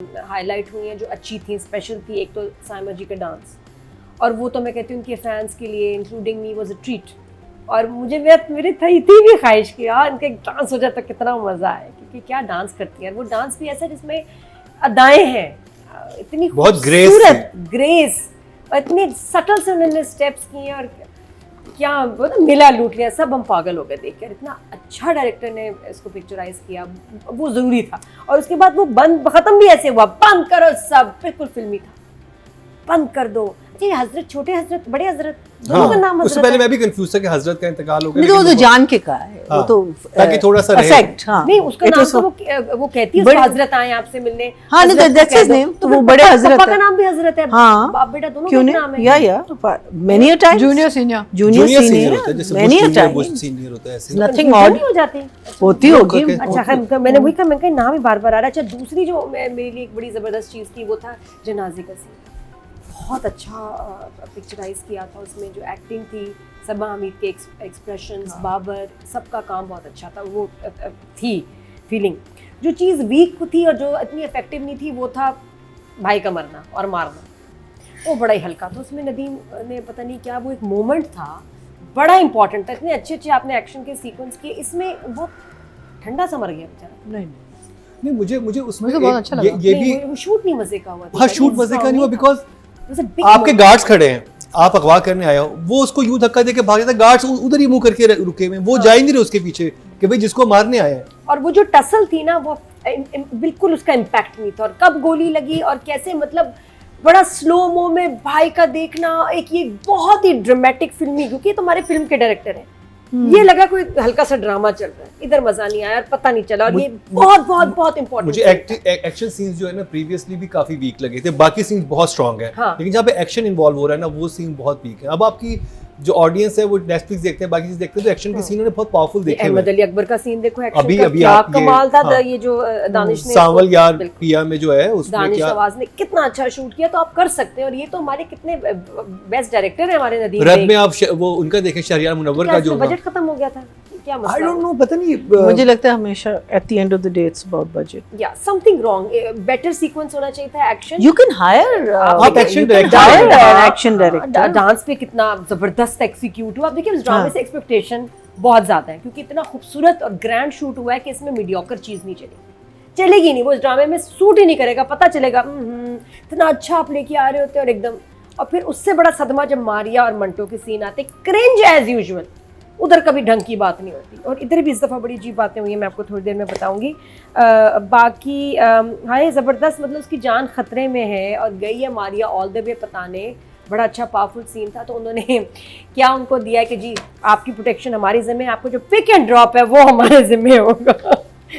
Highlight हुई हैं जो अच्छी थी, स्पेशल थी। एक तो साइमा जी का डांस, और वो तो मैं कहती हूँ कि फैंस के लिए including me was a treat. और मुझे मेरी थी भी ख्वाहिश की यार इनका एक डांस हो जाए तो कितना मज़ा आए, क्योंकि क्या डांस करती है। वो डांस भी ऐसा जिसमें अदाएं हैं, इतनी बहुत ग्रेस और इतने सटल से उन्होंने स्टेप्स किए, और क्या मतलब मेला लूट लिया। सब हम पागल हो गए देखकर, इतना अच्छा डायरेक्टर ने इसको पिक्चराइज किया, वो ज़रूरी था। और उसके बाद वो बंद ख़त्म भी ऐसे हुआ, बंद करो सब, बिल्कुल फिल्मी था, बंद कर दो। जी हजरत, छोटे हजरत, बड़े हजरत, दोनों का नाम हजरत। उससे पहले मैं भी कंफ्यूज था कि हजरत का इंतकाल हो गया, नहीं, तो जान के कहा है वो तो ताकि थोड़ा सा इफेक्ट। हाँ नहीं, उसका नाम तो वो कहती है उसको हजरत आए आपसे मिलने। हाँ, नहीं तो दैट्स हिज नेम, तो वो बड़े हजरत पापा का नाम भी हजरत है। हाँ, बाप बेटा दोनों क्यों का नाम है। या many a time junior senior होता है, जैसे many a time Bush senior होता है, ऐसे नथिंग ऑड हो जाती होती होगी। अच्छा मैंने वही कहा, मैंने नाम ही बार बार आ रहा है। अच्छा, दूसरी जो मेरे लिए एक बड़ी जबरदस्त चीज़ थी वो था जनाजे का सीन। बहुत अच्छा पिक्चराइज किया था उसमें, जो एक्टिंग थी, सबा हमीद के एक्सप्रेशंस, बाबर, सबका काम बहुत अच्छा था। वो थी फीलिंग। जो चीज़ वीक थी और जो इतनी इफेक्टिव नहीं थी वो था भाई का मरना और मारना, वो बड़ा ही हल्का था। उसमें नदीम ने पता नहीं क्या, वो एक मोमेंट था बड़ा इंपॉर्टेंट था। इतने अच्छे अच्छे आपने एक्शन के सीक्वेंस किए, इसमें बहुत ठंडा सा मर गया बेचारा। नहीं, मुझे उसमें बहुत अच्छा लगा। ये भी वो शूट नहीं मजे का हुआ था। हाँ, शूट मजे का नहीं हुआ, बिकॉज आपके गार्ड्स खड़े हैं, आप अगवा करने आए हो, वो उसको यूं धक्का देके भाग जाता है, गार्ड्स उधर ही मुंह करके रुके हुए, वो जा ही नहीं रहे उसके पीछे कि भाई जिसको मारने आए हैं। और वो जो टसल थी ना, वो बिल्कुल उसका इम्पैक्ट नहीं था। और कब गोली लगी और कैसे, मतलब बड़ा स्लो मो में भाई का देखना, एक ये बहुत ही ड्रामेटिक फिल्मी, क्योंकि तुम्हारे फिल्म के डायरेक्टर हैं, ये लगा कोई हल्का सा ड्रामा चल रहा है, इधर मजा नहीं आया और पता नहीं चला। और ये बहुत बहुत बहुत इंपॉर्टेंट। मुझे एक्शन सीन्स जो है ना प्रीवियसली भी काफी वीक लगे थे, बाकी सीन्स बहुत स्ट्रांग है। हाँ। लेकिन जहाँ पे एक्शन इन्वॉल्व हो रहा है ना, वो सीन बहुत वीक है। अब आपकी जो ऑडियंस है वो नेटफ्लिक्स देखते हैं, बाकी चीज देखते हैं, तो एक्शन के सीन उन्होंने बहुत पावरफुल देखे हुए अहमद अली अकबर का सीन देखो, एक्शन अभी का अभी क्या आप कमाल था। हाँ, ये जो दानिश ने सांवल यार पिया में जो है उसमें दानिश क्या नवाज ने कितना अच्छा शूट किया, तो आप कर सकते हैं। और ये तो हमारे कितने बेस्ट डायरेक्टर हैं हमारे नदीम। रब में आप वो उनका देखें, शहरियार मुनव्वर का जो बजट खत्म हो गया था, क्या मसला? आई डोंट नो, पता नहीं। मुझे लगता है हमेशा at the end of the day it's about budget. या समथिंग रॉन्ग, बेटर सीक्वेंस होना चाहिए था। एक्शन यू कैन हायर आप action director action director. Dance पे कितना जबरदस्त एग्जीक्यूट हुआ। आप देखिए, उस ड्रामे से एक्सपेक्टेशन बहुत ज्यादा है, क्योंकि इतना खूबसूरत और ग्रैंड शूट हुआ है कि इसमें मीडियोकर चीज नहीं चलेगी नहीं, वो इस ड्रामे में सूट ही नहीं करेगा। पता चलेगा इतना अच्छा आप लेके आ रहे होते और एकदम, और फिर उससे बड़ा सदमा जब मारिया और मंटो के सीन आते, क्रिंज एज यूजुअल। उधर कभी ढंग की बात नहीं होती, और इधर भी इस दफ़ा बड़ी अजीब बातें हुई हैं, मैं आपको थोड़ी देर में बताऊंगी। बाकी हाँ, ये ज़बरदस्त, मतलब उसकी जान ख़तरे में है और गई है मारिया ऑल द वे पताने। बड़ा अच्छा पावरफुल सीन था। तो उन्होंने क्या उनको दिया है कि जी आपकी प्रोटेक्शन हमारी ज़िम्मे है, आपको जो पिक एंड ड्रॉप है वो हमारे ज़िम्मे होगा।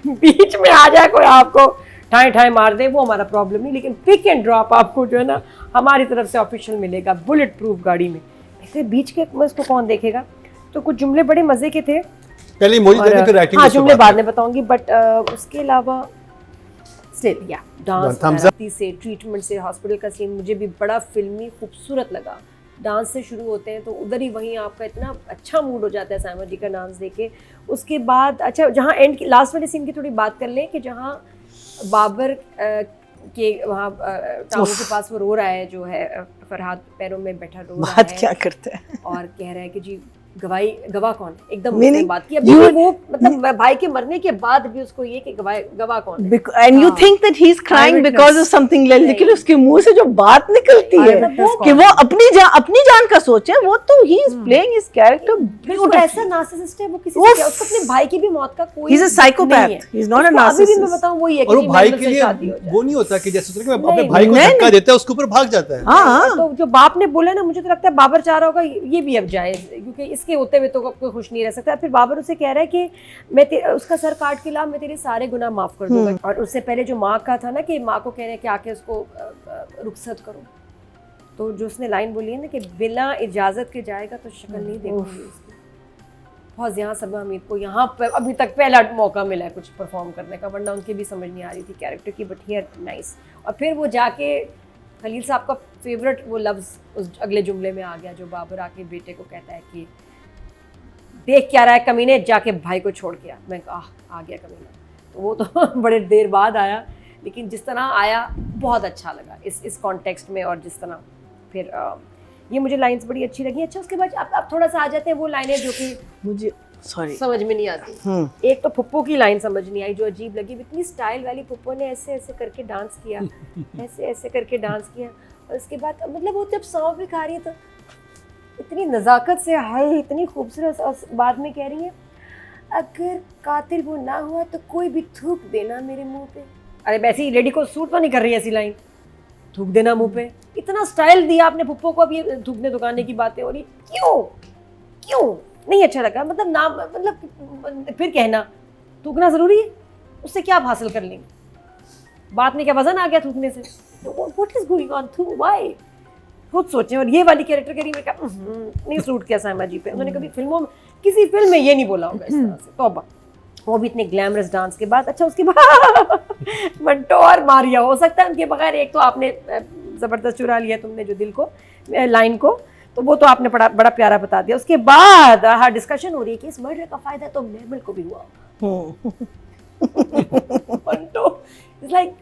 बीच में आ जाए कोई आपको ठाए ठाए मार दे, वो हमारा प्रॉब्लम नहीं, लेकिन पिक एंड ड्रॉप आपको जो है ना हमारी तरफ से ऑफिशियल मिलेगा, बुलेट प्रूफ गाड़ी में। ऐसे बीच के इसको कौन देखेगा? तो कुछ जुमले बड़े मजे के थे। पहले फिर राइटिंग हाँ, जुमले बाद में बताऊंगी, बट उसके अलावा स्टिल या डांस से, ट्रीटमेंट से, हॉस्पिटल का सीन मुझे भी बड़ा फिल्मी खूबसूरत लगा। डांस से शुरू होते हैं तो उधर ही वहीं आपका इतना अच्छा मूड हो जाता है साइमा जी का डांस देखे। उसके बाद अच्छा, जहाँ एंड लास्ट वाले सीन की थोड़ी बात कर लें कि जहाँ बाबर के वहाँ टाउन के पास वो रो रहा है, जो है फरहाद पैरों में बैठा रो रहा है, बात क्या करते हैं और कह रहा है कि जी गवाह कौन? एकदम उसने बात की। अभी वो मतलब भाई के मरने के बाद भी उसको ये कि गवाह कौन है? And you think that he is crying because of something less, लेकिन उसके मुंह से जो बात निकलती है कि वो अपनी जान का सोचे, वो तो he is playing his character बिल्कुल। ऐसा नार्सिसिस्ट है वो, किसी से क्या, उसको अपने भाई की भी मौत का कोई, he is a psychopath, he is not a narcissist. अभी भी मैं बताऊं वही है और वो भाई के लिए वो नहीं होता कि जैसे कि अपने भाई को धक्का देता है उसके ऊपर भाग जाता है। हाँ, तो जो बाप ने बोला ना, मुझे तो लगता है बाबर चाह रहा होगा ये भी अब जाए, क्योंकि इसके होते हुए तो कोई खुश नहीं रह सकता। फिर बाबर उसे कह रहा है कि मैं उसका सर काट के ला, मैं तेरे सारे गुनाह माफ कर दूंगा। और उससे पहले जो माँ का था ना, कि माँ को कह रहे हैं कि आके उसको रुखसत करो, तो जो उसने लाइन बोली है ना कि बिना इजाजत के जाएगा तो शक्ल नहीं देखूंगी उसकी। बहुत यहाँ सबा हमीद को यहाँ पर अभी तक पहला मौका मिला है कुछ परफॉर्म करने का, वरना उनकी भी समझ नहीं आ रही थी कैरेक्टर की, बट हियर नाइस। और फिर वो जाके खलील साहब का फेवरेट वो लफ्ज़ उस अगले जुमले में आ गया, जो बाबर आके बेटे को कहता है कि देख क्या रहा है कमीने, जाके भाई को छोड़ के आ। मैं कहा आ गया कमीना। तो वो तो बड़े देर बाद आया, लेकिन जिस तरह आया बहुत अच्छा लगा इस कॉन्टेक्स्ट में, और जिस तरह फिर ये मुझे लाइंस बड़ी अच्छी लगी। अच्छा उसके बाद आप थोड़ा सा आ जाते हैं वो लाइनें जो कि मुझे सॉरी समझ में नहीं आती। एक तो फुप्पो की लाइन समझ नहीं आई जो अजीब लगी, इतनी स्टाइल वाली। फुप्पो ने ऐसे ऐसे करके डांस किया, ऐसे ऐसे करके डांस किया, और उसके बाद मतलब वो जब सौंफ भी खा रही है तो इतनी नज़ाकत से, हाय इतनी खूबसूरत, और बाद में कह रही है अगर कातिल वो ना हुआ तो कोई भी थूक देना मेरे मुंह पे। अरे वैसे ही लेडी को सूट तो नहीं कर रही ऐसी लाइन, थूक देना मुंह पे। इतना स्टाइल दिया आपने पुप्पो को, अब ये थूकने दुकाने की बातें हो रही, क्यों नहीं अच्छा लगा। मतलब नाम, मतलब फिर कहना थूकना ज़रूरी है, उससे क्या आप हासिल कर लेंगे? बात में क्या वजन आ गया थूकने से? व्हाट इज गोइंग ऑन, थू व्हाई? खुद सोचें। और ये वाली कैरेक्टर करी, मैं कहा नहीं सूट किया साइमा जी पे। उन्होंने कभी फिल्मों में, किसी फिल्म में ये नहीं बोला होगा इस तरह से। तौबा, वो भी इतने ग्लैमरस डांस के बाद। अच्छा उसके बाद मंटो और मारिया, हो सकता है उनके बगैर, एक तो आपने ज़बरदस्त चुरा लिया तुमने जो दिल को, लाइन को, तो वो तो आपने बड़ा प्यारा बता दिया। उसके बाद हाँ डिस्कशन हो रही है कि इस मर्डर का फायदा तो महमल को भी हुआ। Manto is like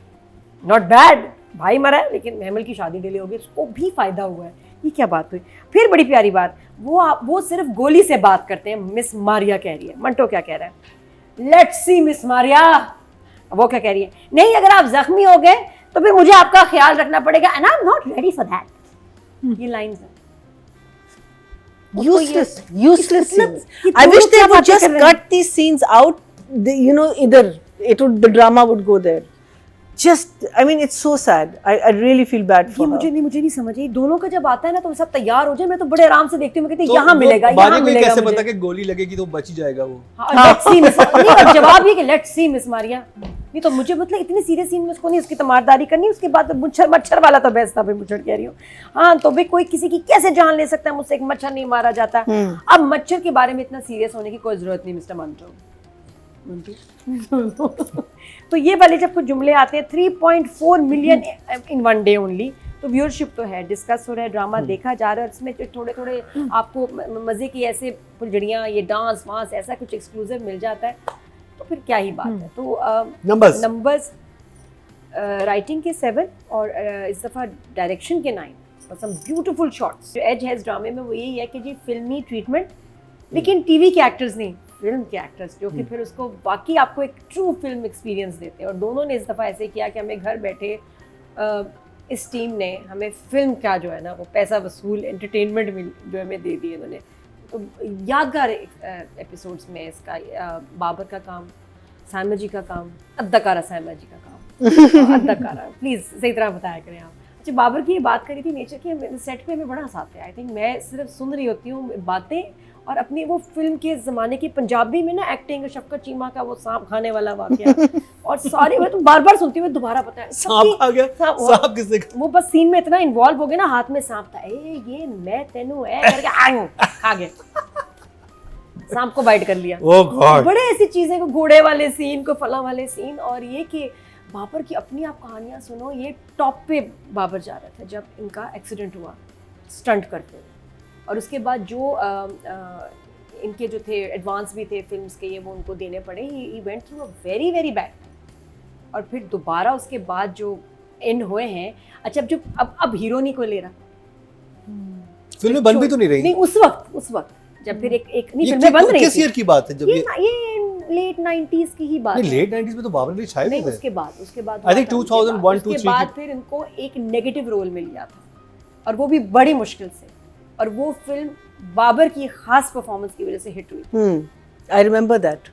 not bad, भाई मरा है लेकिन महमल की शादी डिले हो गई, उसको भी फायदा हुआ है। ये क्या बात हुई? फिर बड़ी प्यारी बात, वो सिर्फ गोली से बात करते हैं। मिस मारिया कह रही है, मंटो क्या कह रहा है, लेट्स सी मिस मारिया। वो क्या कह रही है, नहीं अगर आप जख्मी हो गए तो फिर मुझे आपका ख्याल रखना पड़ेगा, and I am not ready for that. ये लाइंस है useless scenes. I wish they would just cut these scenes out. Either the drama would go there. Just, I mean, it's so sad. I really feel bad for her. मुझे नहीं समझ आई। दोनों का जब आता है ना तो सब तैयार हो जाए, मैं तो बड़े आराम से देखती हूँ, मैं कहती तो यहाँ मिलेगा, यहाँ मिलेगा। कैसे पता कि गोली लगेगी तो बच ही जाएगा वो? लेट्स सी मिस, और जवाब ये कि लेट्स सी मिस मारिया। नहीं तो मुझे मतलब इतनी सीरियस सीन में उसको नहीं, उसकी तमारदारी करनी, उसके बाद मच्छर वाला तो बेस्ट था। भाई मुच्छर कह रही हूँ, हाँ तो भाई कोई किसी की कैसे जान ले सकता है, मुझसे एक मच्छर नहीं मारा जाता। अब मच्छर के बारे में इतना सीरियस होने की कोई जरूरत नहीं मिस्टर मंटो। तो ये वाले जब कुछ जुमले आते हैं, 3.4 million in one day only, तो व्यूअरशिप तो है, डिस्कस हो रहा है, ड्रामा देखा जा रहा है, और इसमें थोड़े थोड़े आपको मज़े की ऐसे फुलझड़ियाँ, ये डांस वांस ऐसा कुछ एक्सक्लूसिव मिल जाता है, तो फिर क्या ही बात है। तो नंबर्स राइटिंग के 7 और इस दफ़ा डायरेक्शन के 9 और सम ब्यूटीफुल शॉट्स। जो एज है इस ड्रामे में वो यही है कि जी फिल्मी ट्रीटमेंट, लेकिन टीवी के एक्टर्स नहीं, फिल्म के एक्टर्स, जो कि फिर उसको बाकी आपको एक ट्रू फिल्म एक्सपीरियंस देते हैं। और दोनों ने इस दफ़ा ऐसे किया कि हमें घर बैठे इस टीम ने हमें फिल्म का जो है ना वो पैसा वसूल एंटरटेनमेंट जो हमें दे दिए इन्होंने। तो यादगार एपिसोड्स में इसका बाबर का काम, साइमा जी का काम, अद्दाकारा साइमा जी का काम, अद्दाकारा प्लीज़ सही तरह बताया करें आप। अच्छा बाबर की ये बात करी थी नेचर की, सेट पे हमें बड़ा हंसाते हैं। आई थिंक मैं सिर्फ सुन रही होती हूँ बातें, और अपनी वो फिल्म के ज़माने की पंजाबी में ना एक्टिंग, शफकत चीमा का वो सांप खाने वाला वाक़या, और सारी मैं तो बार बार सुनती हूँ, दोबारा पता है सांप आ गया, सांप किसने वो बस सीन में इतना इन्वॉल्व हो गया ना, हाथ में सांप था, ये मैं तेनू है करके खा गया, सांप को बाइट कर लिया। ओह गॉड, बड़े ऐसी चीज़ें को, घोड़े वाले सीन को, फला वाले सीन, और ये कि बाबर की अपनी आप कहानियाँ सुनो। ये टॉप पे बाबर जा रहा था जब इनका एक्सीडेंट हुआ स्टंट करते हुए, और उसके बाद जो इनके जो थे एडवांस भी थे फिल्म्स के, ये वो उनको देने पड़े। He went through a very very bad, और फिर दोबारा उसके बाद जो एंड हुए हैं। अच्छा अब हीरो नहीं को ले रहा, फिल्में बन भी तो नहीं रही। नहीं उस वक्त जब फिर एक नहीं फिल्में बन रही थी। किस ईयर की बात है? जब ये लेट 90s की ही बात है। लेट 90s में तो बाबर ने छाए थे। उसके बाद आई थिंक 2001 2 3 के बाद फिर इनको एक नेगेटिव रोल मिल गया था, और वो भी बड़ी मुश्किल से, और वो फिल्म बाबर की खास परफॉर्मेंस की वजह से हिट हुई। I remember that.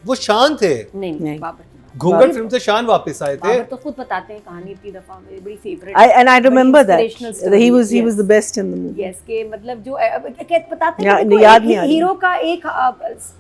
वो शान थे। नहीं बाबर घूंघट फिल्म से शान वापस आए थे। बाबर तो खुद बताते हैं कहानी, इतनी दफा मेरी बड़ी favourite. And I remember that he was the best in the movie. Yes, के मतलब जो बताते हैं याद नहीं आ रही, हीरो का एक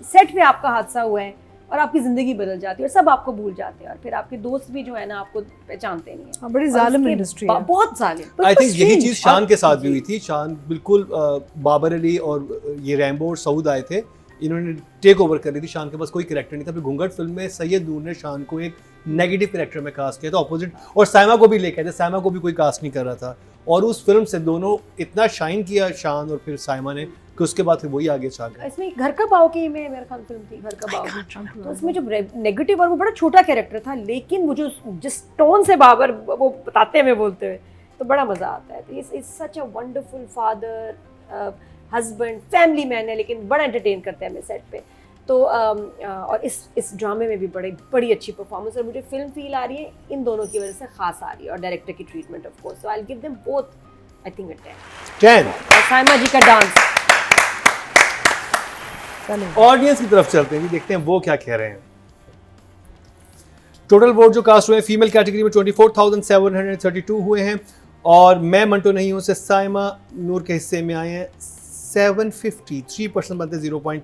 सेट पे आपका हादसा हुआ है और आपकी जिंदगी बदल जाती है, और सब आपको भूल जाते हैं, और फिर आपके दोस्त भी जो है ना आपको पहचानते नहीं है। बड़ी जालिम इंडस्ट्री है, बहुत जालिम। आई थिंक यही चीज शान के साथ भी हुई थी। शान बिल्कुल बाबर अली और ये रैम्बो और सऊद आए थे, इन्होंने टेक ओवर कर ली थी। शान के पास कोई कैरेक्टर नहीं था। फिर घूंघट फिल्म में सैयद नूर ने शान को एक नेगेटिव कैरेक्टर में कास्ट किया था, ऑपोजिट, और साइमा को भी लेके आए थे। साइमा को भी कोई कास्ट नहीं कर रहा था, और उस फिल्म से दोनों इतना शाइन किया, शान और फिर साइमा ने, कि उसके बाद फिर वही आगे चल गए। इसमें घर का बाव की में मेरे ख्याल फिल्म थी, घर का बाव, तो उसमें जो नेगेटिव और वो बड़ा छोटा कैरेक्टर था, लेकिन वो जो जिस टोन से बाबर वो बताते हैं, बोलते हुए, तो बड़ा मजा आता है। तो is such a wonderful father, husband, family man है, लेकिन बड़ा एंटरटेन करते हैं हमें सेट पे। तो और इस ड्रामे में भी बड़ी अच्छी परफॉर्मेंस, और मुझे फिल्म फील आ रही है इन दोनों की वजह से खास आ रही है, और डायरेक्टर की treatment of course, so I will give them both I think a 10। 10। और साइमा जी का डांस, ऑडियंस की तरफ चलते हैं, देखते हैं वो क्या कह रहे हैं। टोटल वोट जो कास्ट हुए हैं फीमेल कैटेगरी में 24,732 हुए हैं, और मैं मंटो नहीं हूं से साइमा नूर के हिस्से में आए हैं 750, 3% बनते 0.3।